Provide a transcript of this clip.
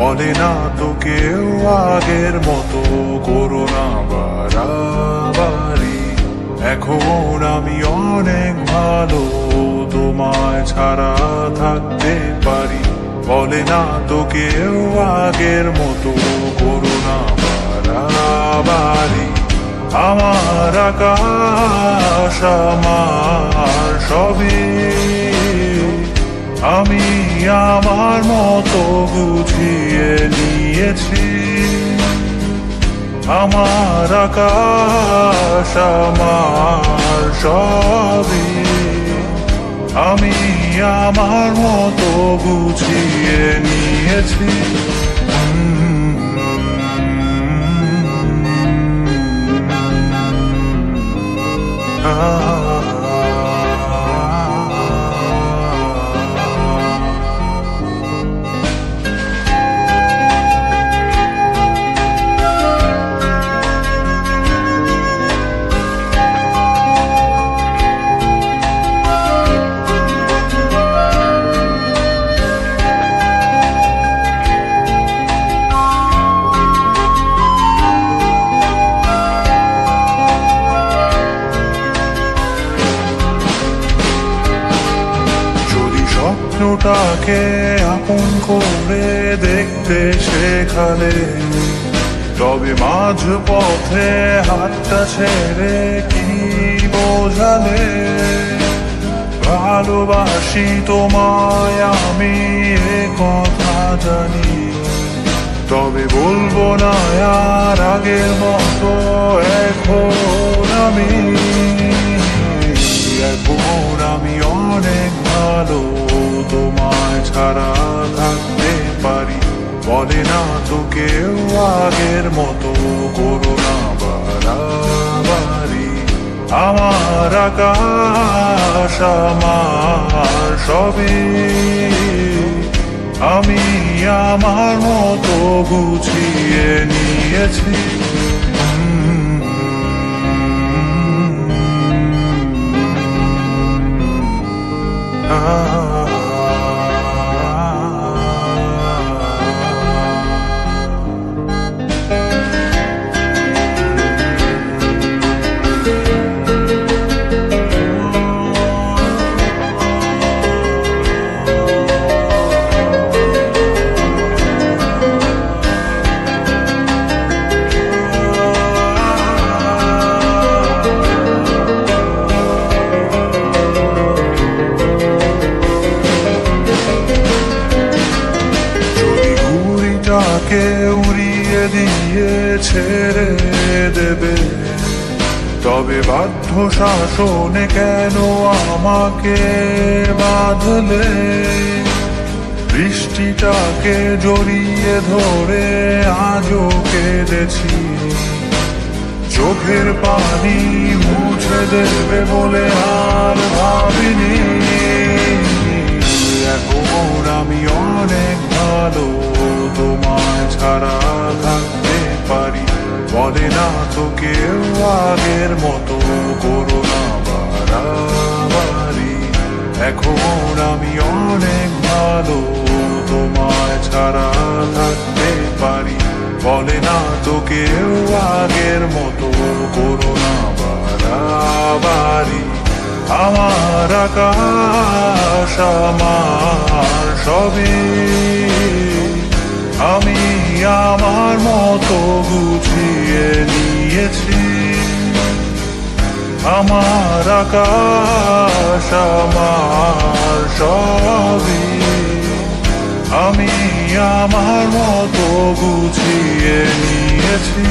বলে না তো কেউ আগের মতো করো না বাড়াবাড়ি। এখন আমি অনেক ভালো, তোমায় ছাড়া থাকতে পারি। বলে না তো কেউ আগের মতো করো না বাড়াবাড়ি। আমার আকাশ আমার সবই, আমি আমার মতো বুঝিয়ে নিয়েছি। আমার আকাশ আমার সবই, আমি আমার মতো বুঝিয়ে নিয়েছি। স্বপ্নটাকে আপন করে দেখতে শেখালে, তবে মাঝ পথে হাতটা ছেড়ে কি বোঝালে। ভালোবাসি তোমায় আমি এ কথা জানি, তবে বলবো না আর আগের মতো। এখন আমি অনেক ভালো, তোমায় ছাড়া থাকতে পারি। বলে না তো কেউ আগের মতো করো না বাড়াবাড়ি। আমার আকাশ আমার সবই, আমি আমার মতো গুছিয়ে নিয়েছি। উড়িয়ে দিয়ে ছেড়ে দেবে, তবে বাধ্য শাসনে কেন আমাকে বাঁধলে। বৃষ্টিটাকে জড়িয়ে ধরে আজও কেঁদেছি, চোখের পানি মুছে দেবে বলে আর ভাবিনি। এখন আমি অনেক ভালো, তোমায় ছাড়া থাকতে পারি। বলে না তো কেউ আগের মতো করো না বাড়াবাড়ি। এখন আমি অনেক ভালো, তোমায় ছাড়া থাকতে পারি। বলে না তো কেউ আগের মতো করো না বাড়াবাড়ি। আমার আকাশ আমার সবই, আমি আমার মতো গুছিয়ে নিয়েছি। আমার আকাশ আমার সবই, আমি আমার মতো গুছিয়ে নিয়েছি।